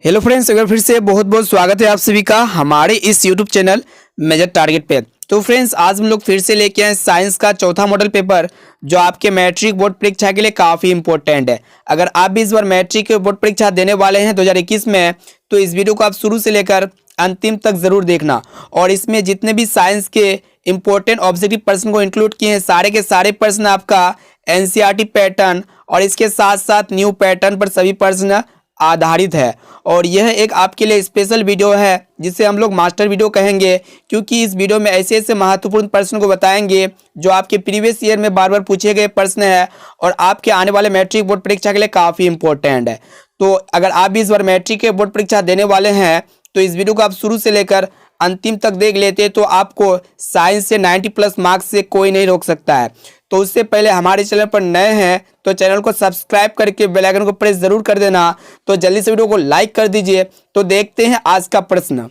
Hello friends, अगर फिर से बहुत बहुत स्वागत है आप सभी का हमारे इस यूट्यूब चैनल मेजर टारगेट पे। तो फ्रेंड्स, आज हम लोग फिर से लेके आए साइंस का चौथा मॉडल पेपर जो आपके मैट्रिक बोर्ड परीक्षा के लिए काफ़ी इंपॉर्टेंट है। अगर आप भी इस बार मैट्रिक बोर्ड परीक्षा देने वाले हैं 2021 में, तो इस वीडियो को आप शुरू से लेकर अंतिम तक ज़रूर देखना। और इसमें जितने भी साइंस के इंपॉर्टेंट ऑब्जेक्टिव प्रश्न को इंक्लूड किए हैं, सारे के सारे प्रश्न आपका एनसीईआरटी पैटर्न और इसके साथ साथ न्यू पैटर्न पर सभी प्रश्न आधारित है। और यह एक आपके लिए स्पेशल वीडियो है जिसे हम लोग मास्टर वीडियो कहेंगे, क्योंकि इस वीडियो में ऐसे ऐसे महत्वपूर्ण प्रश्न को बताएंगे जो आपके प्रीवियस ईयर में बार बार पूछे गए प्रश्न है और आपके आने वाले मैट्रिक बोर्ड परीक्षा के लिए काफ़ी इंपॉर्टेंट है। तो अगर आप भी इस बार मैट्रिक के बोर्ड परीक्षा देने वाले हैं तो इस वीडियो को आप शुरू से लेकर अंतिम तक देख लेते तो आपको साइंस से 90+ मार्क्स से कोई नहीं रोक सकता है। तो उससे पहले हमारे चैनल पर नए हैं तो चैनल को सब्सक्राइब करके बेल आइकन को प्रेस जरूर कर देना। तो जल्दी से वीडियो को लाइक कर दीजिए। तो देखते हैं आज का प्रश्न।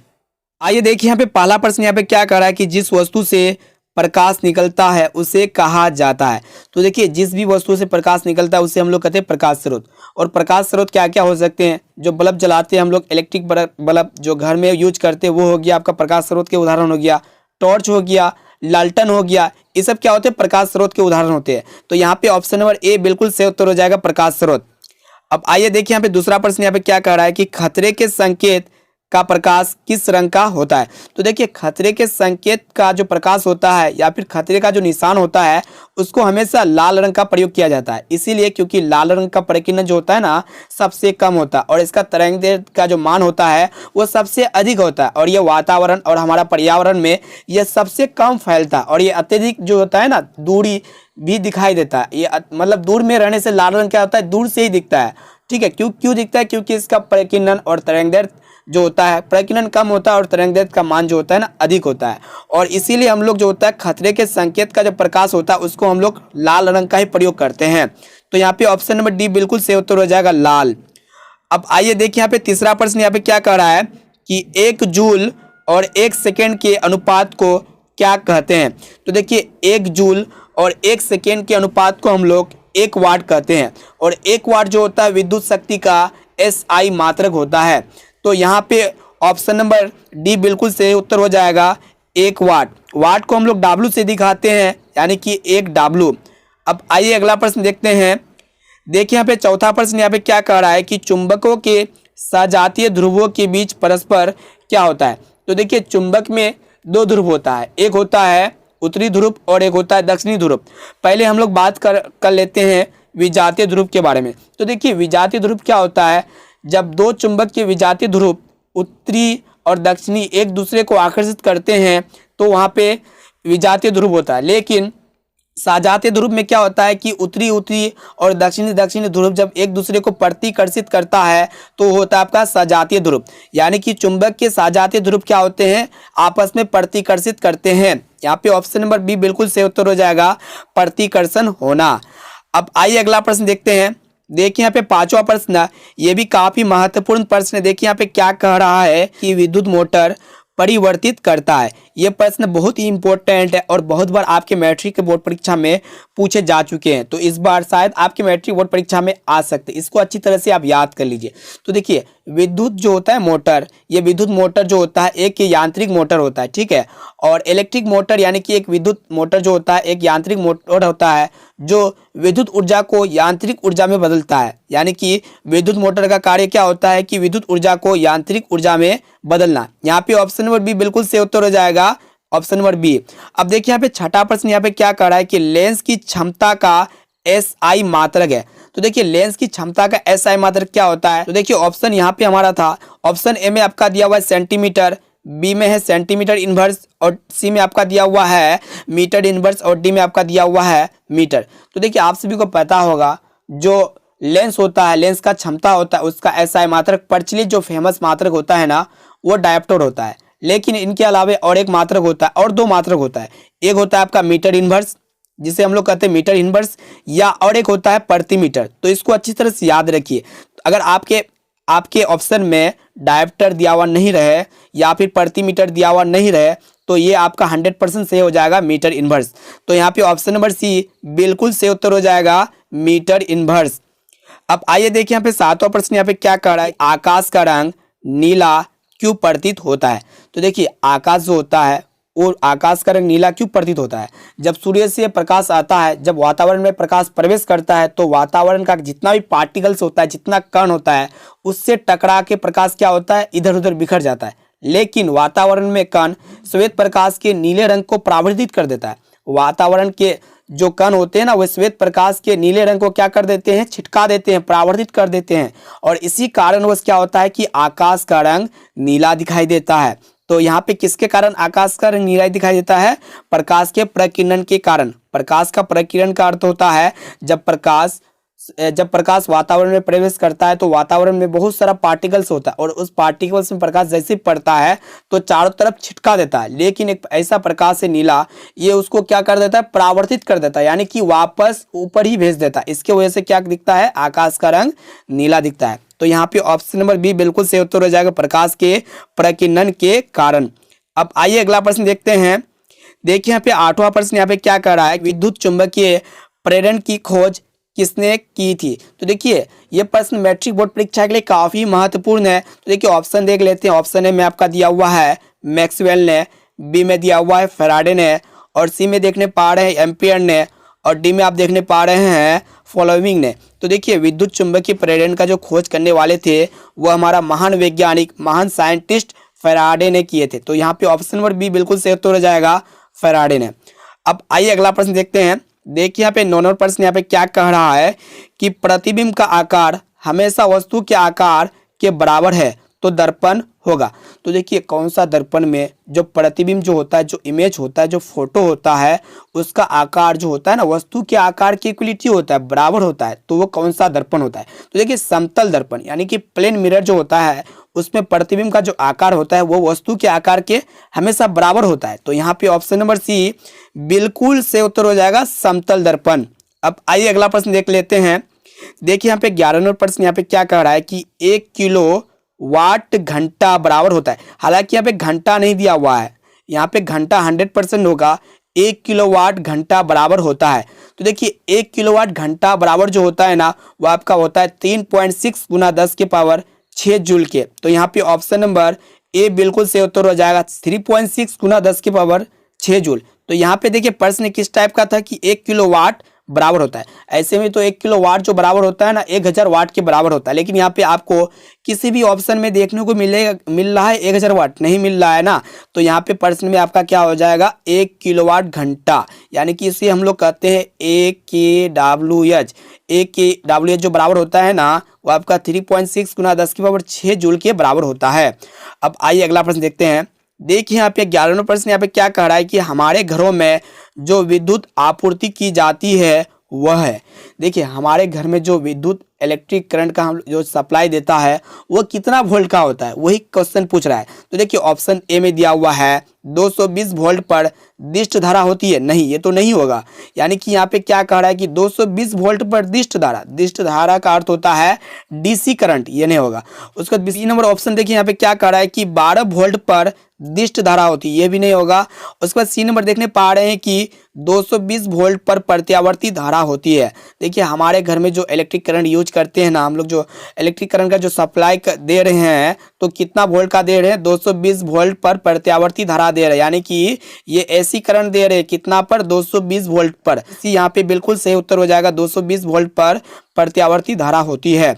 आइए देखिए यहाँ पे पहला प्रश्न यहाँ पे क्या कह रहा है कि जिस वस्तु से प्रकाश निकलता है उसे कहा जाता है। तो देखिए, जिस भी वस्तु से प्रकाश निकलता है उसे हम लोग कहते हैं प्रकाश स्रोत। और प्रकाश स्रोत क्या क्या हो सकते हैं? जो बल्ब जलाते हैं हम लोग, इलेक्ट्रिक बल्ब जो घर में यूज करते हैं वो हो गया आपका प्रकाश स्रोत के उदाहरण हो गया। टॉर्च हो गया, लालटन हो गया, ये सब क्या होते हैं? प्रकाश स्रोत के उदाहरण होते हैं। तो यहाँ पे ऑप्शन नंबर ए बिल्कुल सही उत्तर हो जाएगा, प्रकाश स्रोत। अब आइए देखिए यहाँ पे दूसरा प्रश्न यहाँ पे क्या कह रहा है कि खतरे के संकेत का प्रकाश किस रंग का होता है। तो देखिए, खतरे के संकेत का जो प्रकाश होता है या फिर खतरे का जो निशान होता है उसको हमेशा लाल रंग का प्रयोग किया जाता है। इसीलिए क्योंकि लाल रंग का प्रकीर्णन जो होता है ना सबसे कम होता है और इसका तरंगदैर्घ्य का जो मान होता है वो सबसे अधिक होता है। और ये वातावरण और हमारा पर्यावरण में यह सबसे कम फैलता है और ये अत्यधिक जो होता है ना दूरी भी दिखाई देता है। ये मतलब दूर में रहने से लाल रंग क्या होता है? दूर से ही दिखता है। ठीक है, क्यों दिखता है? क्योंकि इसका प्रकीर्णन और तरंगदैर्घ्य जो होता है, प्रकीर्णन कम होता है और तरंगदैर्घ्य का मान जो होता है ना अधिक होता है। और इसीलिए हम लोग जो होता है खतरे के संकेत का जो प्रकाश होता है उसको हम लोग लाल रंग का ही प्रयोग करते हैं। तो यहाँ पे ऑप्शन नंबर डी बिल्कुल सही उत्तर हो जाएगा, लाल। अब आइए देखिए यहाँ पे तीसरा प्रश्न यहाँ पे क्या कह रहा है कि 1 जूल और 1 सेकेंड के अनुपात को क्या कहते हैं। तो देखिए, 1 जूल और 1 सेकेंड के अनुपात को हम लोग 1 वाट कहते हैं। और 1 वाट जो होता है विद्युत शक्ति का SI मात्रक होता है। तो यहाँ पे ऑप्शन नंबर डी बिल्कुल सही उत्तर हो जाएगा, 1 वाट। वाट को हम लोग W से दिखाते हैं, यानी कि 1 W। अब आइए अगला प्रश्न देखते हैं। देखिए यहाँ पे चौथा प्रश्न यहाँ पे क्या कह रहा है कि चुंबकों के सजातीय ध्रुवों के बीच परस्पर क्या होता है। तो देखिए, चुंबक में 2 ध्रुव होता है, एक होता है उत्तरी ध्रुव और एक होता है दक्षिणी ध्रुव। पहले हम लोग बात कर लेते हैं विजातीय ध्रुव के बारे में। तो देखिए, विजातीय ध्रुव क्या होता है? जब 2 चुंबक के विजातीय ध्रुव उत्तरी और दक्षिणी एक दूसरे को आकर्षित करते हैं तो वहाँ पे विजातीय ध्रुव होता है। लेकिन सजातीय ध्रुव में क्या होता है कि उत्तरी और दक्षिणी ध्रुव जब एक दूसरे को प्रतिकर्षित करता है तो होता है आपका सजातीय ध्रुव। यानी कि चुंबक के सजातीय ध्रुव क्या होते हैं? आपस में प्रतिकर्षित करते हैं। यहाँ पे ऑप्शन नंबर बी बिल्कुल सही उत्तर हो जाएगा, प्रतिकर्षण होना। अब आइए अगला प्रश्न देखते हैं। देखिए यहाँ पे पांचवा प्रश्न, ये भी काफी महत्वपूर्ण प्रश्न है। देखिए यहाँ पे क्या कह रहा है कि विद्युत मोटर परिवर्तित करता है। ये प्रश्न बहुत ही इंपॉर्टेंट है और बहुत बार आपके मैट्रिक के बोर्ड परीक्षा में पूछे जा चुके हैं। तो इस बार शायद आपके मैट्रिक बोर्ड परीक्षा में आ सकते, इसको अच्छी तरह से आप याद कर लीजिए। तो देखिए, विद्युत जो होता है मोटर, ये विद्युत मोटर जो होता है एक यांत्रिक मोटर होता है, ठीक है। और इलेक्ट्रिक मोटर यानी कि एक विद्युत मोटर जो होता है एक यांत्रिक मोटर होता है जो विद्युत ऊर्जा को यांत्रिक ऊर्जा में बदलता है। यानी कि विद्युत मोटर का कार्य क्या होता है कि विद्युत ऊर्जा को यांत्रिक ऊर्जा में बदलना। यहाँ पे ऑप्शन नंबर बी बिल्कुल सही उत्तर हो जाएगा, ऑप्शन नंबर बी। अब देखिए यहाँ पे छठा प्रश्न यहाँ पे क्या कर रहा है कि लेंस की क्षमता का SI मात्रक है। तो देखिए, लेंस की क्षमता का SI मात्रक क्या होता है? तो देखिए, ऑप्शन यहाँ पे हमारा था, ऑप्शन ए में आपका दिया हुआ है सेंटीमीटर, बी में है सेंटीमीटर इनवर्स और सी में आपका दिया हुआ है मीटर इनवर्स और डी में आपका दिया हुआ है मीटर। तो देखिए, आप सभी को पता होगा जो लेंस होता है, लेंस का क्षमता होता है उसका SI मात्रक प्रचलित जो फेमस मात्रक होता है ना वो डायोप्टर होता है। लेकिन इनके अलावा और एक मात्रक होता है और 2 मात्रक होता है। एक होता है आपका मीटर इनवर्स जिसे हम लोग कहते हैं मीटर इनवर्स, या और एक होता है प्रति मीटर। तो इसको अच्छी तरह से याद रखिए। अगर आपके ऑप्शन में डायोप्टर दिया हुआ नहीं रहे या फिर प्रति मीटर दिया हुआ नहीं रहे तो ये आपका 100% सही हो जाएगा, मीटर इनवर्स। तो यहाँ पे ऑप्शन नंबर सी बिल्कुल सही उत्तर हो जाएगा, मीटर इनवर्स। अब आइए देखिए यहाँ पे सातवां प्रश्न यहाँ पे क्या कह रहा है, आकाश का रंग नीला क्यों प्रतीत होता है। तो देखिए आकाश जो होता है वो आकाश का रंग नीला क्यों प्रतीत होता है, जब सूर्य से प्रकाश आता है, जब वातावरण में प्रकाश प्रवेश करता है तो वातावरण का जितना भी पार्टिकल्स होता है, जितना कण होता है, उससे टकरा के प्रकाश क्या होता है, इधर उधर बिखर जाता है। लेकिन वातावरण में कण श्वेत प्रकाश के नीले रंग को परावर्तित कर देता है। वातावरण के जो कण होते हैं ना, वो श्वेत प्रकाश के नीले रंग को क्या कर देते हैं, छिटका देते हैं, परावर्तित कर देते हैं, और इसी कारणवश क्या होता है कि आकाश का रंग नीला दिखाई देता है। तो यहाँ पे किसके कारण आकाश का रंग नीला दिखाई देता है, प्रकाश के प्रकीर्णन के कारण। प्रकाश का प्रकीर्णन का अर्थ होता है जब प्रकाश वातावरण में प्रवेश करता है तो वातावरण में बहुत सारा पार्टिकल्स होता है, और उस पार्टिकल्स में प्रकाश जैसे पड़ता है तो चारों तरफ छिटका देता है। लेकिन एक ऐसा प्रकाश है नीला, ये उसको क्या कर देता है, परावर्तित कर देता है, यानी कि वापस ऊपर ही भेज देता है। इसके वजह से क्या दिखता है, आकाश का रंग नीला दिखता है। तो यहाँ पे ऑप्शन नंबर बी बिल्कुल सही उत्तर हो जाएगा, प्रकाश के प्रकीर्णन के कारण। अब आइए अगला प्रश्न देखते हैं। देखिए यहाँ पे आठवां प्रश्न यहाँ पे क्या कर रहा है, विद्युत चुंबकीय प्रेरण की खोज किसने की थी। तो देखिए ये प्रश्न मैट्रिक बोर्ड परीक्षा के लिए काफी महत्वपूर्ण है। तो देखिए ऑप्शन देख लेते हैं। ऑप्शन ए में आपका दिया हुआ है मैक्सवेल ने, बी में दिया हुआ है फैराडे ने, और सी में देखने पा रहे हैं एम्पियर ने, और डी में आप देखने पा रहे हैं फॉलोइंग ने। तो देखिए विद्युत चुंबकीय प्रेरण का जो खोज करने वाले थे वो हमारा महान वैज्ञानिक, महान साइंटिस्ट फैराडे ने किए थे। तो यहाँ पे ऑप्शन नंबर बी बिल्कुल सही उत्तर हो जाएगा, फैराडे ने। अब आइए अगला प्रश्न देखते हैं। देखिए यहाँ पे 9 नंबर प्रश्न यहाँ पे क्या कह रहा है कि प्रतिबिंब का आकार हमेशा वस्तु के आकार के बराबर है तो दर्पण होगा। तो देखिए कौन सा दर्पण में जो प्रतिबिंब जो होता है, जो इमेज होता है, जो फोटो होता है, उसका आकार जो होता है ना, वस्तु के आकार की इक्वलिटी होता है, बराबर होता है, तो वो कौन सा दर्पण होता है। तो देखिए समतल दर्पण यानी कि प्लेन मिरर जो होता है उसमें प्रतिबिंब का जो आकार होता है वो वस्तु के आकार के हमेशा बराबर होता है। तो यहाँ पे ऑप्शन नंबर सी बिल्कुल से उत्तर हो जाएगा, समतल दर्पण। अब आइए अगला प्रश्न देख लेते हैं। देखिए यहाँ पे 11 नंबर प्रश्न यहाँ पे क्या कह रहा है कि 1 किलो वाट घंटा बराबर होता है। हालांकि यहाँ पे घंटा नहीं दिया हुआ है, यहाँ पे घंटा 100% होगा, 1 किलोवाट घंटा बराबर होता है। तो देखिए 1 किलोवाट घंटा बराबर जो होता है ना, वो आपका होता है 3.6 गुना 10 के पावर 6 जूल के। तो यहाँ पे ऑप्शन नंबर ए बिल्कुल से उत्तर हो जाएगा, 3.6 गुना 10 के पावर 6 जूल। तो यहाँ पे देखिए प्रश्न किस टाइप का था कि 1 किलोवाट बराबर होता है। ऐसे में तो 1 किलो वाट जो बराबर होता है ना 1000 वाट के बराबर होता है, लेकिन यहाँ पे आपको किसी भी ऑप्शन में देखने को मिल रहा है 1000 वाट नहीं मिल रहा है ना। तो यहाँ पे प्रश्न में आपका क्या हो जाएगा, 1 किलोवाट घंटा, यानी कि इसे हम लोग कहते हैं AKWH। AKWH जो बराबर होता है ना वो आपका 3.6 गुना 10 की पावर 6 जूल के बराबर होता है। अब आइए अगला प्रश्न देखते हैं। देखिए यहाँ पे 11वां प्रश्न यहाँ पे क्या कह रहा है कि हमारे घरों में जो विद्युत आपूर्ति की जाती है वह है। देखिए हमारे घर में जो विद्युत इलेक्ट्रिक करंट का हम जो सप्लाई देता है वो कितना वोल्ट का होता है, वही क्वेश्चन पूछ रहा है। तो देखिए ऑप्शन ए में दिया हुआ है 220 वोल्ट पर दिष्ट धारा होती है। नहीं, ये तो नहीं होगा, यानी कि यहाँ पे क्या कह रहा है कि 220 वोल्ट पर दिष्ट धारा, दिष्ट धारा का अर्थ होता है डीसी करंट, ये नहीं होगा। उसका 20 नंबर ऑप्शन देखिए यहाँ पे क्या कह रहा है कि 12 वोल्ट पर दिष्ट धारा होती है, ये भी नहीं होगा। उसके बाद सी नंबर देखने पा रहे हैं कि 220 वोल्ट पर प्रत्यावर्ती धारा होती है। देखिए हमारे घर में जो इलेक्ट्रिक करंट यूज करते हैं ना, हम लोग जो इलेक्ट्रिक करंट का जो सप्लाई दे रहे हैं तो कितना वोल्ट का दे रहे हैं, 220 वोल्ट पर प्रत्यावर्ती धारा दे रहे हैं, यानी कि ये ऐसी करंट दे रहे हैं कितना पर, 220 वोल्ट पर। सी यहाँ पे बिल्कुल सही उत्तर हो जाएगा, 220 वोल्ट पर प्रत्यावर्ती धारा होती है।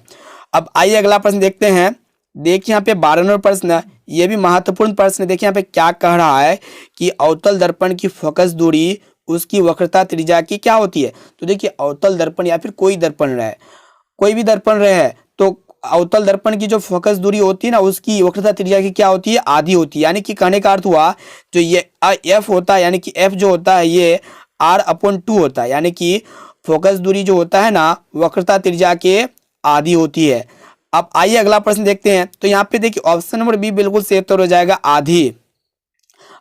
अब आइए अगला प्रश्न देखते हैं। देखिए यहाँ पे 12 नंबर प्रश्न, ये भी महत्वपूर्ण प्रश्न। देखिए यहाँ पे क्या कह रहा है कि अवतल दर्पण की फोकस दूरी उसकी वक्रता त्रिज्या की क्या होती है। तो देखिए अवतल दर्पण या फिर कोई दर्पण रहे, कोई भी दर्पण रहे, तो अवतल दर्पण की जो फोकस दूरी होती है ना उसकी वक्रता त्रिज्या की क्या होती है, आधी होती है। यानी कि कहने का अर्थ हुआ जो ये एफ होता है, यानी कि एफ जो होता है ये R/2 होता है, यानी कि फोकस दूरी जो होता है ना वक्रता त्रिज्या के आधी होती है। अब आइए अगला प्रश्न देखते हैं। तो यहाँ पे देखिए ऑप्शन नंबर बी बिल्कुल सही उत्तर हो जाएगा, आधी।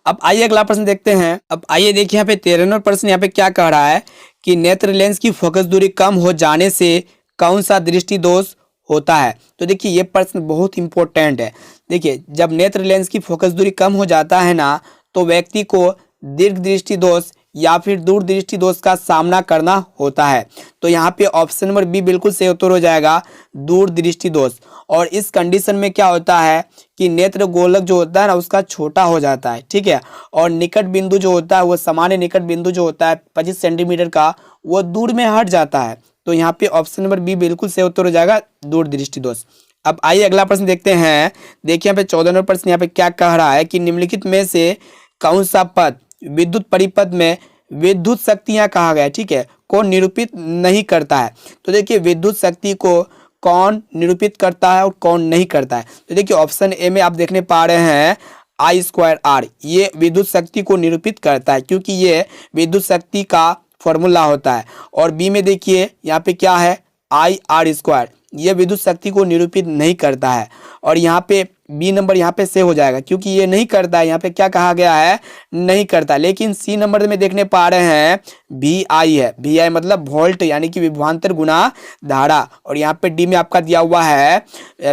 अब आइए अगला प्रश्न देखते हैं। अब आइए देखिए यहाँ पे 13 नंबर प्रश्न यहाँ पे क्या कह रहा है कि नेत्र लेंस की फोकस दूरी कम हो जाने से कौन सा दृष्टि दोष होता है। तो देखिए ये प्रश्न बहुत इंपॉर्टेंट है। देखिए जब नेत्र लेंस की फोकस दूरी कम हो जाता है ना तो व्यक्ति को दीर्घ दृष्टि दोष या फिर दूरदृष्टि दोष का सामना करना होता है। तो यहाँ पे ऑप्शन नंबर बी बिल्कुल सही उत्तर हो जाएगा, दूरदृष्टि दोष। और इस कंडीशन में क्या होता है कि नेत्र गोलक जो होता है ना उसका छोटा हो जाता है, ठीक है, और निकट बिंदु जो होता है वो सामान्य निकट बिंदु जो होता है 25 सेंटीमीटर का वो दूर में हट जाता है। तो यहाँ पे ऑप्शन नंबर बी बिल्कुल सही उत्तर हो जाएगा, दूरदृष्टि दोष। अब आइए अगला प्रश्न देखते हैं। देखिए यहाँ पे 14 नंबर प्रश्न यहाँ पे क्या कह रहा है कि निम्नलिखित में से कौन सा पद विद्युत परिपथ में विद्युत शक्तियां कहा गया है, ठीक है, को निरूपित नहीं करता है। तो देखिए विद्युत शक्ति को कौन निरूपित करता है और कौन नहीं करता है। तो देखिए ऑप्शन ए में आप देखने पा रहे हैं I²R, ये विद्युत शक्ति को निरूपित करता है क्योंकि ये विद्युत शक्ति का फॉर्मूला होता है। और बी में देखिए यहाँ पे क्या है I² ये विद्युत शक्ति को निरूपित नहीं करता है। और यहाँ पे बी नंबर यहाँ पे से हो जाएगा क्योंकि ये नहीं करता है, यहाँ पे क्या कहा गया है नहीं करता। लेकिन सी नंबर में देखने पा रहे हैं VI है, VI मतलब वोल्ट यानी कि विभवांतर गुना धारा। और यहाँ पे डी में आपका दिया हुआ है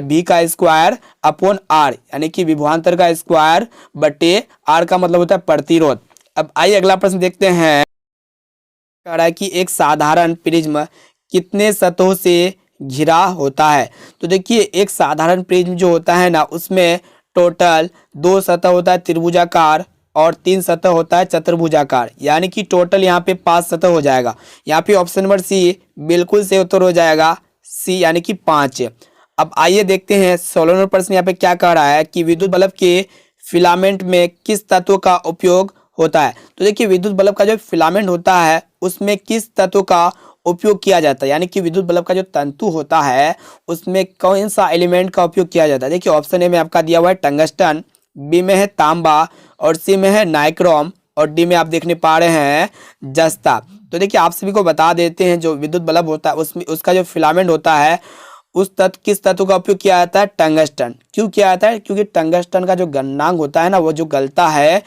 V² यानी कि विभवांतर का स्क्वायर बटे R का मतलब होता है प्रतिरोध। अब आइए अगला प्रश्न देखते हैं। कह रहा है कि एक साधारण प्रिज्म कितने सतहों से घिरा होता है। तो देखिए एक साधारण प्रिज्म जो होता है ना उसमें टोटल 2 सतह होता है त्रिभुजाकार और 3 सतह होता है चतुर्भुजाकार, यानी कि टोटल यहाँ पे 5 सतह हो जाएगा। यहाँ पे ऑप्शन नंबर सी बिल्कुल सही उत्तर हो जाएगा, सी यानी कि 5। अब आइए देखते हैं 16 नंबर प्रश्न यहाँ पे क्या कह रहा है कि विद्युत बल्ब के फिलामेंट में किस तत्व का उपयोग होता है। तो देखिए विद्युत बल्ब का जो फिलामेंट होता है उसमें किस तत्व का उपयोग किया जाता है, यानी कि विद्युत बल्ब का जो तंतु होता है उसमें कौन सा एलिमेंट का उपयोग किया जाता है। देखिए ऑप्शन ए में आपका दिया हुआ है टंगस्टन, बी में है तांबा और सी में है नाइक्रोम और डी में आप देखने पा रहे हैं जस्ता। तो देखिए आप सभी को बता देते हैं जो विद्युत बल्ब होता है उसमें उसका जो फिलामेंट होता है उस तत्व किस तत्व का उपयोग किया जाता है, टंगस्टन। क्यों किया जाता है, क्योंकि टंगस्टन का जो गलनांक होता है ना वो जो गलता है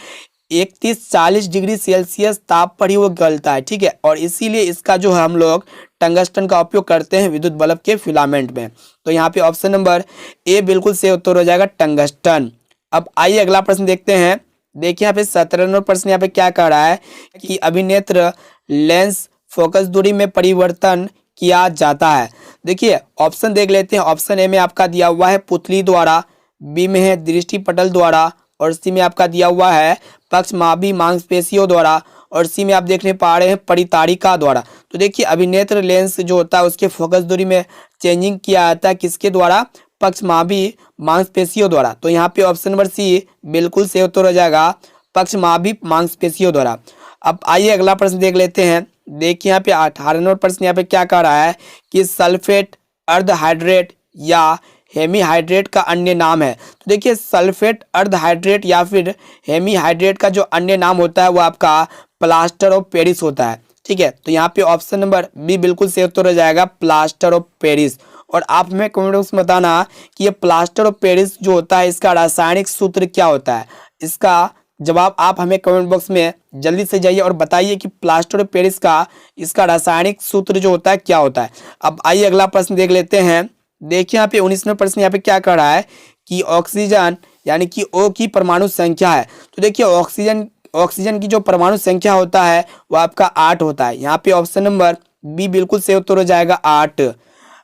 31-40 डिग्री सेल्सियस ताप पर ही वो गलता है, ठीक है, और इसीलिए इसका जो है हम लोग टंगस्टन का उपयोग करते हैं विद्युत बल्ब के फिलामेंट में। तो यहाँ पे ऑप्शन नंबर ए बिल्कुल सही उत्तर हो जाएगा, टंगस्टन। अब आइए अगला प्रश्न देखते हैं। देखिए यहाँ पे 17 नंबर प्रश्न यहाँ पे क्या कह रहा है कि अभिनेत्र लेंस फोकस दूरी में परिवर्तन किया जाता है। देखिए ऑप्शन देख लेते हैं। ऑप्शन ए में आपका दिया हुआ है पुतली द्वारा, बी में है दृष्टि पटल द्वारा और सी में आपका दिया हुआ है पक्षमापी मांसपेशियों द्वारा और सी में आप देखने पा रहे हैं परितारिका द्वारा। तो देखिए अभिनेत्र लेंस जो होता है उसके फोकस दूरी में चेंजिंग किया जाता है किसके द्वारा, पक्षमापी मांसपेशियों द्वारा। तो यहाँ पे ऑप्शन नंबर सी बिल्कुल सही उत्तर हो जाएगा, पक्षमापी मांसपेशियों द्वारा। अब आइए अगला प्रश्न देख लेते हैं। देखिए यहाँ पे 18 नंबर प्रश्न यहाँ पे क्या कह रहा है कि सल्फेट अर्धहाइड्रेट या हेमीहाइड्रेट का अन्य नाम है। तो देखिए सल्फेट अर्धहाइड्रेट या फिर हेमीहाइड्रेट का जो अन्य नाम होता है वो आपका प्लास्टर ऑफ पेरिस होता है, ठीक है। तो यहाँ पे ऑप्शन नंबर बी बिल्कुल सही उत्तर हो जाएगा, प्लास्टर ऑफ पेरिस। और आप हमें कमेंट बॉक्स में बताना कि ये प्लास्टर ऑफ पेरिस जो होता है इसका रासायनिक सूत्र क्या होता है। इसका जवाब आप हमें कमेंट बॉक्स में जल्दी से जाइए और बताइए कि प्लास्टर ऑफ पेरिस का इसका रासायनिक सूत्र जो होता है क्या होता है। अब आइए अगला प्रश्न देख लेते हैं। देखिए यहाँ पे 19वां प्रश्न यहाँ पे क्या कर रहा है कि ऑक्सीजन यानी कि O की परमाणु संख्या है। तो देखिए ऑक्सीजन की जो परमाणु संख्या होता है वो आपका 8 होता है। यहाँ पे ऑप्शन नंबर बी बिल्कुल सही उत्तर हो जाएगा, 8।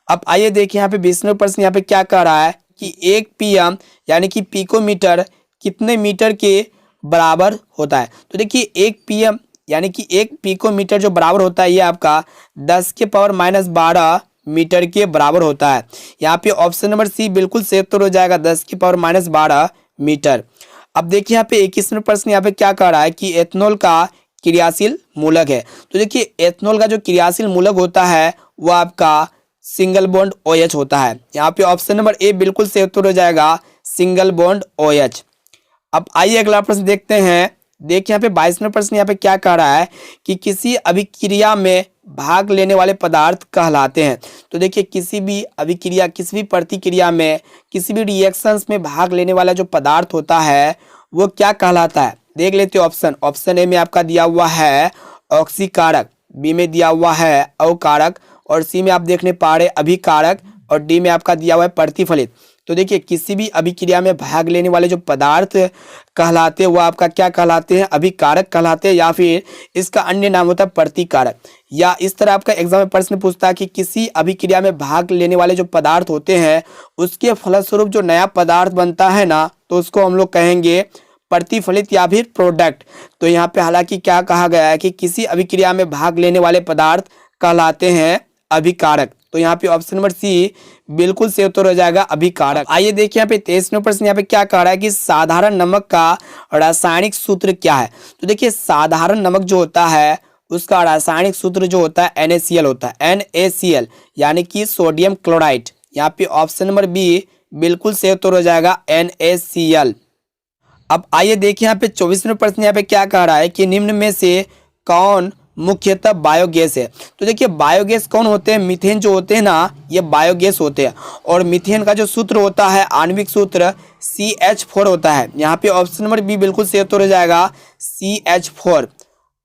अब आइए देखिए यहाँ पे 20वां प्रश्न यहाँ पे क्या कह रहा है कि 1 pm यानी कि पिकोमीटर कितने मीटर के बराबर होता है। तो देखिए 1 pm यानी कि 1 पिकोमीटर जो बराबर होता है ये आपका 10⁻12 मीटर के बराबर होता है। यहाँ पे ऑप्शन नंबर सी बिल्कुल सही उत्तर हो जाएगा, 10⁻12 मीटर। अब देखिए यहाँ पे 21वां प्रश्न यहाँ पे क्या कह रहा है कि एथेनॉल का क्रियाशील मूलक है। तो देखिए एथेनॉल का जो क्रियाशील मूलक होता है वो आपका सिंगल बॉन्ड OH होता है। यहाँ पे ऑप्शन नंबर ए बिल्कुल सही उत्तर हो जाएगा, सिंगल बॉन्ड OH। अब आइए अगला प्रश्न देखते हैं। देखिए यहाँ पे 22वां प्रश्न यहाँ पे क्या कह रहा है कि किसी अभिक्रिया में भाग लेने वाले पदार्थ कहलाते हैं। तो देखिए किसी भी अभिक्रिया किसी भी प्रतिक्रिया में किसी भी रिएक्शंस में भाग लेने वाला जो पदार्थ होता है वो क्या कहलाता है। देख लेते हो ऑप्शन ए में आपका दिया हुआ है ऑक्सीकारक, बी में दिया हुआ है अवकारक और सी में आप देखने पा रहे अभिकारक और डी में आपका दिया हुआ है प्रतिफलित। तो देखिए किसी भी अभिक्रिया में भाग लेने वाले जो पदार्थ कहलाते हैं वो आपका क्या कहलाते हैं, अभिकारक कहलाते हैं, या फिर इसका अन्य नाम होता है प्रतिकारक। या इस तरह आपका एग्जाम में प्रश्न पूछता है कि किसी अभिक्रिया में भाग लेने वाले जो पदार्थ होते हैं उसके फलस्वरूप जो नया पदार्थ बनता है ना, तो उसको हम लोग कहेंगे प्रतिफलित या फिर प्रोडक्ट। तो यहाँ पे हालांकि क्या कहा गया है कि किसी अभिक्रिया में भाग लेने वाले पदार्थ कहलाते हैं अभिकारक। तो यहाँ पे ऑप्शन नंबर सी बिल्कुल सही उत्तर हो जाएगा, अभिकारक। आइए देखिए यहाँ पे 23वां प्रश्न यहाँ पे क्या कह रहा है कि साधारण नमक का रासायनिक सूत्र क्या है। तो देखिए साधारण नमक जो होता है उसका रासायनिक सूत्र जो होता है NaCl होता है, NaCl यानी कि सोडियम क्लोराइड। यहाँ पे ऑप्शन नंबर बी बिल्कुल सही उत्तर हो जाएगा, NaCl। अब आइए देखिए यहाँ पे 24वां प्रश्न यहाँ पे क्या कह रहा है कि निम्न में से कौन मुख्यतः बायोगैस है। तो देखिए बायोगैस कौन होते हैं, मीथेन जो होते हैं ना, ये बायोगैस होते हैं। और मीथेन का जो सूत्र होता है आणविक सूत्र CH4 होता है। यहाँ पे ऑप्शन नंबर बी बिल्कुल सही उत्तर हो जाएगा, CH4।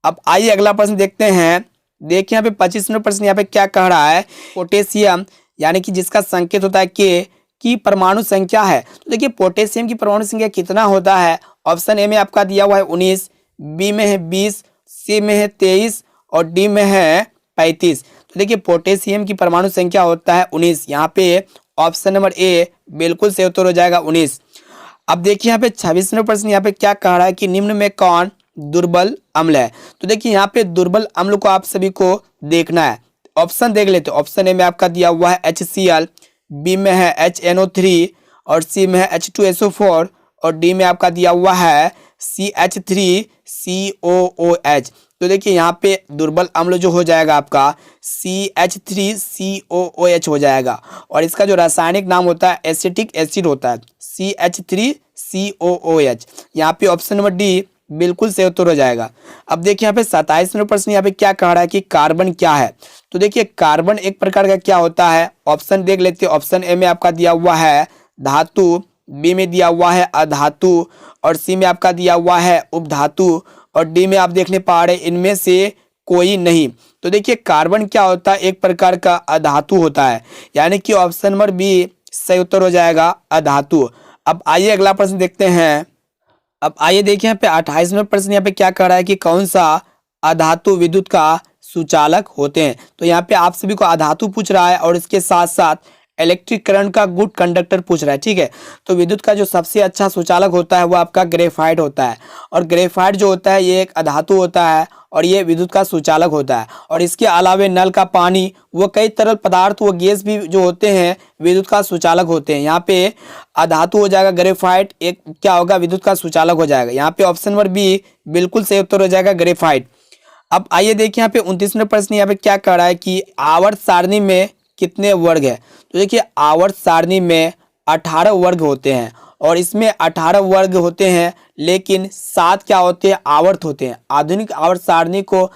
अब आइए अगला प्रश्न देखते हैं। देखिए यहाँ पे 25वां प्रश्न यहाँ पे क्या कह रहा है, पोटेशियम यानी कि जिसका संकेत होता है के की परमाणु संख्या है। तो देखिए पोटेशियम की परमाणु संख्या कितना होता है। ऑप्शन ए में आपका दिया हुआ है 19, बी में है 20, सी में है 23 और डी में है 35। तो देखिए पोटेशियम की परमाणु संख्या होता है 19। यहाँ पे ऑप्शन नंबर ए बिल्कुल सही उत्तर हो जाएगा, 19। अब देखिए यहाँ पे 26वां प्रश्न यहाँ पे क्या कह रहा है कि निम्न में कौन दुर्बल अम्ल है। तो देखिए यहाँ पे दुर्बल अम्ल को आप सभी को देखना है। ऑप्शन देख लेते। ऑप्शन ए में आपका दिया हुआ है HCl, बी में है HNO3 और सी में है H2SO4 और डी में आपका दिया हुआ है CH3COOH। तो देखिए यहाँ पे दुर्बल अम्ल जो हो जाएगा आपका CH3COOH हो जाएगा। और इसका जो रासायनिक नाम होता है एसिटिक एसिड होता है, CH3COOH। यहाँ पे ऑप्शन नंबर डी बिल्कुल सही उत्तर हो जाएगा। अब देखिए यहाँ पे 27वां प्रश्न यहाँ पे क्या कह रहा है कि कार्बन क्या है। तो देखिए कार्बन एक प्रकार का क्या होता है। ऑप्शन देख लेते हैं। ऑप्शन ए में आपका दिया हुआ है धातु, बी में दिया हुआ है अधातु और सी में आपका दिया हुआ है उपधातु और डी में आप देखने पा रहे इनमें से कोई नहीं। तो देखिए कार्बन क्या होता है, एक प्रकार का अधातु होता है, यानी कि ऑप्शन नंबर बी सही उत्तर हो जाएगा, अधातु। अब आइए अगला प्रश्न देखते हैं। अब आइए देखिए यहाँ पे 28वां प्रश्न यहाँ पे क्या कह रहा है कि कौन सा अधातु विद्युत का सुचालक होते हैं। तो यहाँ पे आप सभी को अधातु पूछ रहा है और इसके साथ साथ इलेक्ट्रिक करंट का गुड कंडक्टर पूछ रहा है, ठीक है। तो विद्युत का जो सबसे अच्छा सुचालक होता है वो आपका ग्रेफाइट होता है। और ग्रेफाइट जो होता है ये एक अधातु होता है और ये विद्युत का सुचालक होता है। और इसके अलावे नल का पानी वो कई तरल पदार्थ वो गैस भी जो होते हैं विद्युत का सुचालक होते हैं। यहाँ पे अधातु हो जाएगा ग्रेफाइट, एक क्या होगा विद्युत का सुचालक हो जाएगा। यहाँ पे ऑप्शन नंबर बी बिल्कुल सही उत्तर हो जाएगा, ग्रेफाइट। अब आइए देखिए यहाँ पे 29वां प्रश्न यहाँ पे क्या कह रहा है कि आवर्त सारणी में कितने वर्ग है। तो देखिए आवर्त सारणी में 18 वर्ग होते हैं और इसमें 18 वर्ग होते हैं, लेकिन 7 क्या होते हैं, आवर्त होते हैं। आधुनिक आवर्त सारणी को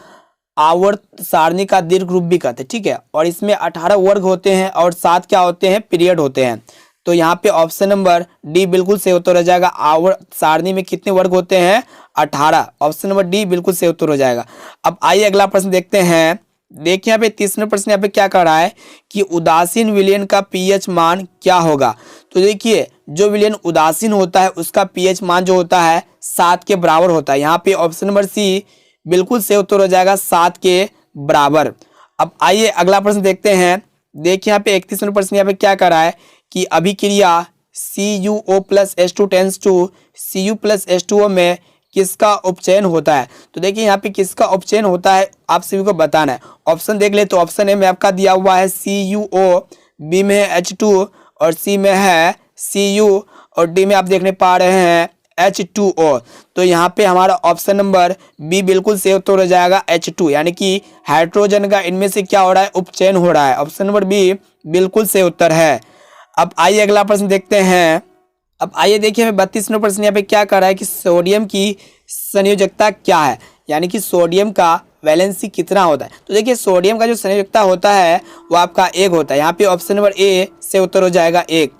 आवर्त सारणी का दीर्घ रूप भी कहते हैं, ठीक है। और इसमें 18 वर्ग होते हैं और 7 क्या होते हैं, पीरियड होते हैं। तो यहाँ पे ऑप्शन नंबर डी बिल्कुल सही उत्तर हो जाएगा। आवर्त सारणी में कितने वर्ग होते हैं, 18। ऑप्शन नंबर डी बिल्कुल सही उत्तर हो जाएगा। अब आइए अगला प्रश्न देखते हैं। देखिए यहाँ पे 30वां प्रश्न यहाँ पे क्या कर रहा है कि उदासीन विलयन का पीएच मान क्या होगा। तो देखिए जो विलयन उदासीन होता है उसका पीएच मान जो होता है 7 के बराबर होता है। यहाँ पे ऑप्शन नंबर सी बिल्कुल सही उत्तर हो जाएगा, 7 के बराबर। अब आइए अगला प्रश्न देखते हैं। देखिए यहाँ पे 31वां प्रश्न यहाँ पे क्या कर रहा है कि अभिक्रिया CuO+H2 टेंस टू Cu+H2O में किसका उपचयन होता है। तो देखिए यहाँ पे किसका उपचयन होता है आप सभी को बताना है। ऑप्शन देख ले। तो ऑप्शन ए में आपका दिया हुआ है CuO, बी में है H2 और सी में है Cu और डी में आप देखने पा रहे हैं H2O। तो यहाँ पे हमारा ऑप्शन नंबर बी बिल्कुल सही उत्तर हो जाएगा, H2, यानी कि हाइड्रोजन का इनमें से क्या हो रहा है, उपचयन हो रहा है। ऑप्शन नंबर बी बिल्कुल सही उत्तर है। अब आइए अगला प्रश्न देखते हैं। अब आइए देखिए 32वां प्रश्न यहाँ पे क्या कर रहा है कि सोडियम की संयोजकता क्या है, यानी कि सोडियम का वैलेंसी कितना होता है। तो देखिए सोडियम का जो संयोजकता होता है वो आपका 1 होता है। यहाँ पे ऑप्शन नंबर ए से उत्तर हो जाएगा 1।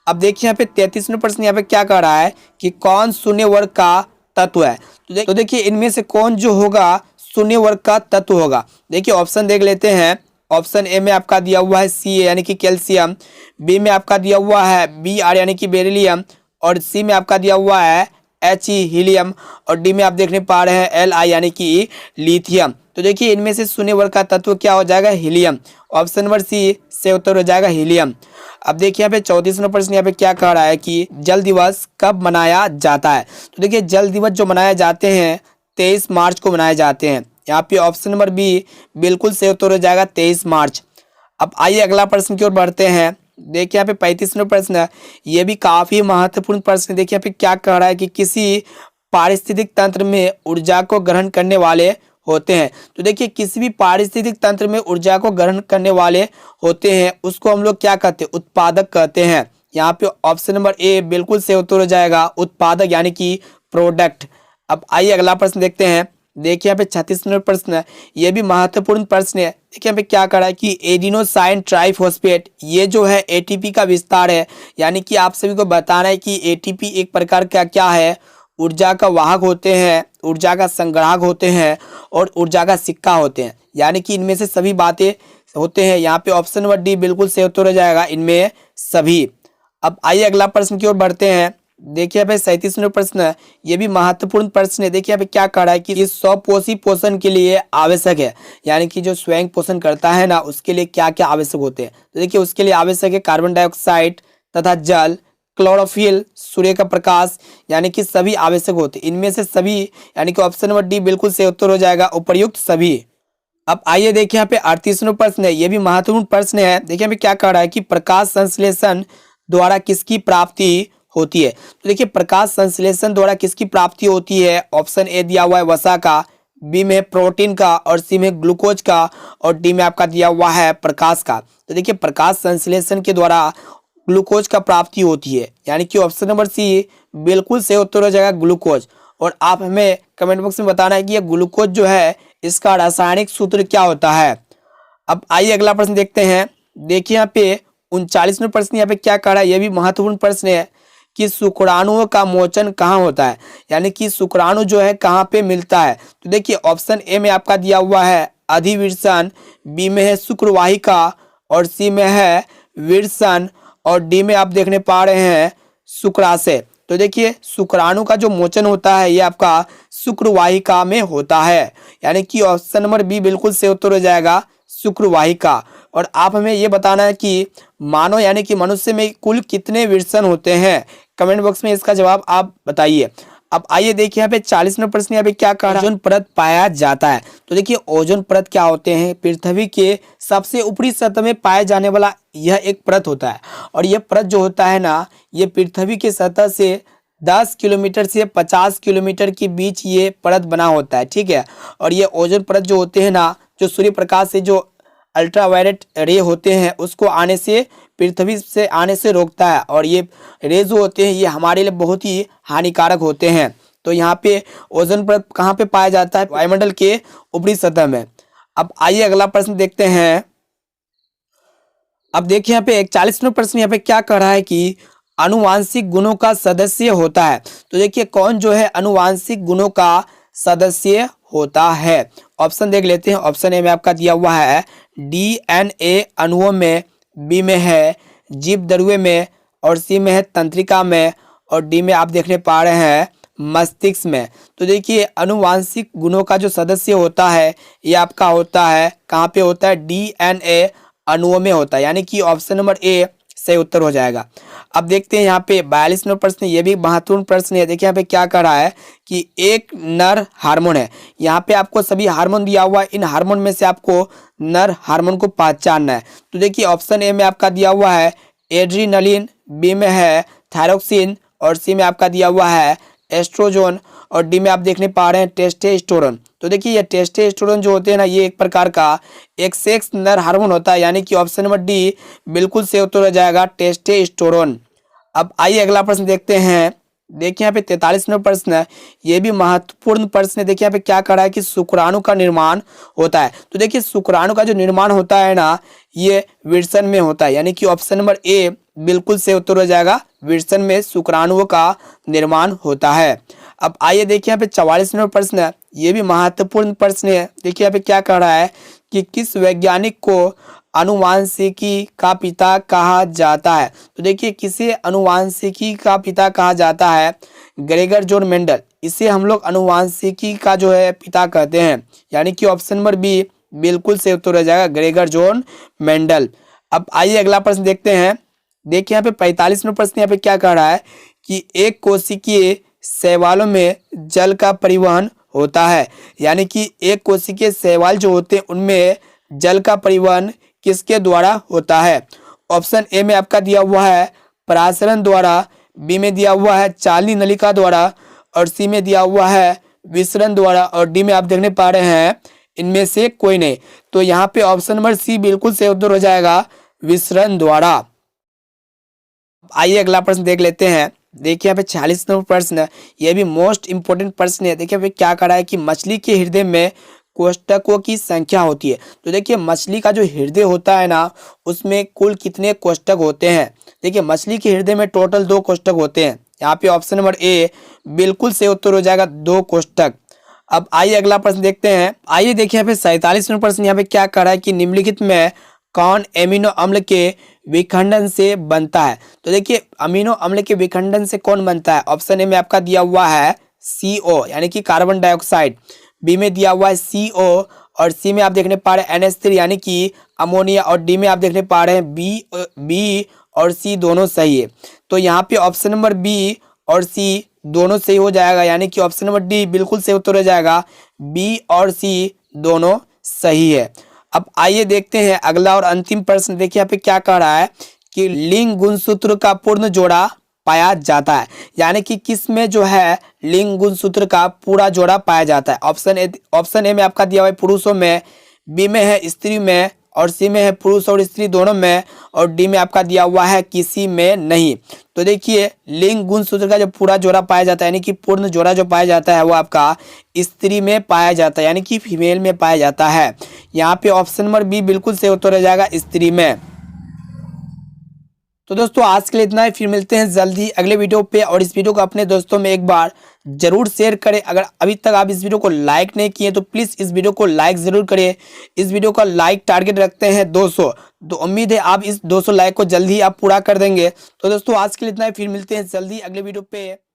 अब देखिए यहाँ पे 33वां प्रश्न यहाँ पे क्या कर रहा है कि कौन शून्य वर्ग का तत्व है। तो देखिए इनमें से कौन जो होगा शून्य वर्ग का तत्व होगा। देखिए ऑप्शन देख लेते हैं। ऑप्शन ए में आपका दिया हुआ है सी यानी कि कैल्शियम, बी में आपका दिया हुआ है बी आर यानी कि बेरिलियम, और सी में आपका दिया हुआ है एच ई हीलियम, और डी में आप देखने पा रहे हैं एल आई यानी कि लिथियम। तो देखिए इनमें से शून्य वर्ग का तत्व क्या हो जाएगा, हीलियम। ऑप्शन नंबर सी से उत्तर हो जाएगा हीलियम। अब देखिए यहाँ पे 34वां प्रश्न यहाँ पे क्या कह रहा है कि जल दिवस कब मनाया जाता है। तो देखिए जल दिवस जो मनाए जाते हैं 23 मार्च को मनाए जाते हैं। यहाँ पे ऑप्शन नंबर बी बिल्कुल सही उत्तर हो जाएगा 23 मार्च। अब आइए अगला प्रश्न की ओर बढ़ते हैं। देखिए यहाँ पे 35वां प्रश्न है, ये भी काफी महत्वपूर्ण प्रश्न है। देखिए यहाँ पे क्या कह रहा है कि किसी पारिस्थितिक तंत्र में ऊर्जा को ग्रहण करने वाले होते हैं। तो देखिए किसी भी पारिस्थितिक तंत्र में ऊर्जा को ग्रहण करने वाले होते हैं उसको हम लोग क्या कहते हैं, उत्पादक कहते हैं। यहाँ पे ऑप्शन नंबर ए बिल्कुल सही उत्तर हो जाएगा उत्पादक यानी कि प्रोडक्ट। अब आइए अगला प्रश्न देखते हैं। देखिए यहाँ पे 36वां प्रश्न है, ये भी महत्वपूर्ण प्रश्न है। देखिए यहाँ पे क्या कर रहा है कि एडिनोसाइन ट्राइफॉस्फेट ये जो है एटीपी का विस्तार है, यानी कि आप सभी को बताना है कि एटीपी एक प्रकार का क्या है, ऊर्जा का वाहक होते हैं, ऊर्जा का संग्राहक होते हैं और ऊर्जा का सिक्का होते हैं, यानी कि इनमें से सभी बातें होते हैं। यहाँ पे ऑप्शन नंबर डी बिल्कुल सही उत्तर हो जाएगा इनमें सभी। अब आइए अगला प्रश्न की ओर बढ़ते हैं। देखिए यहाँ पे 37वां प्रश्न है, ये भी महत्वपूर्ण प्रश्न है। देखिए यहाँ पे क्या कह रहा है कि इस स्वपोषी पोषण के लिए आवश्यक है, यानी कि जो स्वयं पोषण करता है ना उसके लिए क्या क्या आवश्यक होते हैं। तो देखिए उसके लिए आवश्यक है कार्बन डाइऑक्साइड तथा जल, क्लोरोफिल, सूर्य का प्रकाश, यानी कि सभी आवश्यक होते हैं। इनमें से सभी यानी कि ऑप्शन नंबर डी बिल्कुल सही उत्तर हो जाएगा उपर्युक्त सभी। अब आइए देखिए यहाँ पे 38वां प्रश्न है, ये भी महत्वपूर्ण प्रश्न है। देखिए यहाँ पे क्या कह रहा है कि प्रकाश संश्लेषण द्वारा किसकी प्राप्ति होती है। तो देखिए प्रकाश संश्लेषण द्वारा किसकी प्राप्ति होती है। ऑप्शन ए दिया हुआ है वसा का, बी में प्रोटीन का, और सी में ग्लूकोज का, और डी में आपका दिया हुआ है प्रकाश का। तो देखिए प्रकाश संश्लेषण के द्वारा ग्लूकोज का प्राप्ति होती है, यानी कि ऑप्शन नंबर सी बिल्कुल सही उत्तर हो जाएगा ग्लूकोज। और आप हमें कमेंट बॉक्स में बताना है कि ये ग्लूकोज जो है इसका रासायनिक सूत्र क्या होता है। अब आइए अगला प्रश्न देखते हैं। देखिए यहाँ पे 39वां प्रश्न यहाँ पे क्या कह रहा है, ये भी महत्वपूर्ण प्रश्न है कि शुक्राणुओं का मोचन कहाँ होता है, यानी कि शुक्राणु जो है कहाँ पे मिलता है। तो देखिए ऑप्शन ए में आपका दिया हुआ है अधिविर्षण, बी में है शुक्रवाहिका, और सी में है विर्षण, और डी में आप देखने पा रहे हैं शुक्राशय। तो देखिए शुक्राणु का जो मोचन होता है ये आपका शुक्रवाहिका में होता है, यानी कि ऑप्शन नंबर बी बिल्कुल सही उत्तर हो जाएगा शुक्रवाहिका। और आप हमें ये बताना है कि मानव यानी कि मनुष्य में कुल कितने विर्षण होते हैं। कमेंट बॉक्स में इसका जवाब आप बताइए। अब आइए देखिए यहाँ पे 40वां प्रश्न यहाँ पे क्या कह रहा है, ओजोन परत पाया जाता है। तो देखिए ओजोन परत क्या होते हैं, पृथ्वी के सबसे ऊपरी सतह में पाए जाने वाला यह एक परत होता है। और यह परत जो होता है ना ये पृथ्वी के सतह से 10 किलोमीटर से 50 किलोमीटर के बीच ये परत बना होता है, ठीक है। और ये ओजोन परत जो होते हैं ना, जो सूर्य प्रकाश से जो अल्ट्रावायलेट रे होते हैं उसको आने से, पृथ्वी से आने से रोकता है। और ये रे जो होते हैं ये हमारे लिए बहुत ही हानिकारक होते हैं। तो यहाँ पे ओजोन परत कहाँ पे पाया जाता है, वायुमंडल के ऊपरी सतह में। अब आइए अगला प्रश्न देखते हैं। अब देखिए यहाँ पे 41वां प्रश्न यहाँ पे क्या कह रहा है कि आनुवांशिक गुणों का सदस्य होता है। तो देखिए कौन जो है आनुवांशिक गुणों का सदस्य होता है। ऑप्शन देख लेते हैं। ऑप्शन ए में आपका दिया हुआ है डीएनए अणुओं में, बी में है जीव द्रव्य में, और सी में है तंत्रिका में, और डी में आप देखने पा रहे हैं मस्तिष्क में। तो देखिए आनुवांशिक गुणों का जो सदस्य होता है ये आपका होता है कहाँ पे होता है, डीएनए अणुओं में होता है, यानी कि ऑप्शन नंबर ए सही उत्तर हो जाएगा। अब देखते हैं यहाँ पे 42वां प्रश्न, ये भी महत्वपूर्ण प्रश्न है। देखिए यहाँ पे क्या कर रहा है कि एक नर हार्मोन है, यहाँ पे आपको सभी हार्मोन दिया हुआ है, इन हार्मोन में से आपको नर हार्मोन को पहचानना है। तो देखिए ऑप्शन ए में आपका दिया हुआ है एड्रीनलिन, बी में है थायरोक्सिन, और सी में आपका दिया हुआ है एस्ट्रोजन, और डी में आप देखने पा रहे हैं टेस्टोस्टेरोन। तो देखिए ये टेस्टोस्टेरोन जो होते हैं ना ये एक प्रकार का एक सेक्स नर हार्मोन होता है, यानी कि ऑप्शन नंबर डी बिल्कुल सही उत्तर हो जाएगा टेस्टोस्टेरोन। अब आइए अगला प्रश्न देखते हैं। देखिए यहाँ पे 43वां प्रश्न है, ये भी महत्वपूर्ण प्रश्न है। देखिए यहाँ पे क्या कर रहा है कि शुक्राणु का निर्माण होता है। तो देखिए शुक्राणु का जो निर्माण होता है ना ये विर्षण में होता है, यानी कि ऑप्शन नंबर ए बिल्कुल सही उत्तर हो जाएगा विर्षण में शुक्राणुओं का निर्माण होता है। अब आइए देखिए यहाँ पे 44वां प्रश्न है, ये भी महत्वपूर्ण प्रश्न है। देखिए यहाँ पे क्या कह रहा है कि किस वैज्ञानिक को आनुवांशिकी का पिता कहा जाता है? तो देखिए किसे आनुवांशिकी का पिता कहा जाता है? ग्रेगर जॉन मेंडल, इसे हम लोग आनुवांशिकी का जो है पिता कहते हैं, यानी कि ऑप्शन नंबर बी बिल्कुल सही उत्तर हो जाएगा, ग्रेगर जॉन मेंडल। अब आइए अगला प्रश्न देखते हैं। देखिए यहाँ पे 45वां प्रश्न यहाँ पे क्या कह रहा है कि एक कोशिकीय शैवालों में जल का परिवहन होता है, यानी कि एक कोशिकीय शैवाल जो होते हैं उनमें जल का परिवहन किसके द्वारा होता है? ऑप्शन ए में आपका दिया हुआ है परासरण द्वारा, बी में दिया हुआ है चालनी नलिका द्वारा, और सी में दिया हुआ है विसरण द्वारा, और डी में आप देखने पा रहे हैं इनमें से कोई नहीं। तो यहाँ पे ऑप्शन नंबर सी बिल्कुल सही उत्तर हो जाएगा, विसरण द्वारा। आइए अगला प्रश्न देख लेते हैं। देखिए यहाँ पे 46 नंबर प्रश्न है, यह भी मोस्ट इंपोर्टेंट प्रश्न है। देखिए यहाँ पे क्या कह रहा है कि मछली के हृदय में कोष्ठकों की संख्या होती है। तो देखिए मछली का जो हृदय होता है ना, उसमें कुल कितने कोष्ठक होते हैं? देखिए मछली के हृदय में टोटल 2 कोष्ठक होते हैं। यहाँ पे ऑप्शन नंबर ए बिल्कुल सही उत्तर हो जाएगा, 2 कोष्ठक। अब आइए अगला प्रश्न देखते हैं। आइए देखिए यहाँ पे 47वां प्रश्न यहाँ पे क्या कह रहा है कि निम्नलिखित में कौन एमिनो अम्ल के विखंडन से बनता है? तो देखिए अमीनो अम्ल के विखंडन से कौन बनता है? ऑप्शन ए में आपका दिया हुआ है CO, यानी कि कार्बन डाइऑक्साइड, बी में दिया हुआ है CO, और सी में आप देखने पा रहे हैं NH3 यानी कि अमोनिया, और डी में आप देखने पा रहे हैं बी और सी दोनों सही है। तो यहाँ पे ऑप्शन नंबर बी और सी दोनों सही हो जाएगा, यानी कि ऑप्शन नंबर डी बिल्कुल सही उत्तर हो जाएगा, बी और सी दोनों सही है। अब आइए देखते हैं अगला और अंतिम प्रश्न। देखिए यहाँ पे क्या कह रहा है कि लिंग गुणसूत्र का पूर्ण जोड़ा पाया जाता है, यानी कि किस में जो है लिंग गुणसूत्र का पूरा जोड़ा पाया जाता है? ऑप्शन ए में आपका दिया हुआ है पुरुषों में, बी में है स्त्री में, और सी में है पुरुष और स्त्री दोनों में, और डी में आपका दिया हुआ है किसी में नहीं। तो देखिए लिंग गुणसूत्र का जो पूरा जोड़ा पाया जाता है, यानी कि पूर्ण जोड़ा जो पाया जाता है वो आपका स्त्री में पाया जाता है, यानी कि फीमेल में पाया जाता है। यहाँ पे ऑप्शन नंबर बी बिल्कुल सही उत्तर हो जाएगा, स्त्री में। तो दोस्तों आज के लिए इतना ही, फिर मिलते हैं जल्दी अगले वीडियो पे, और इस वीडियो को अपने दोस्तों में एक बार जरूर शेयर करें। अगर अभी तक आप इस वीडियो को लाइक नहीं किए तो प्लीज़ इस वीडियो को लाइक ज़रूर करें। इस वीडियो का लाइक टारगेट रखते हैं 200, तो उम्मीद है आप इस 200 लाइक को जल्दी आप पूरा कर देंगे। तो दोस्तों आज के लिए इतना ही, फिर मिलते हैं जल्दी अगले वीडियो पे।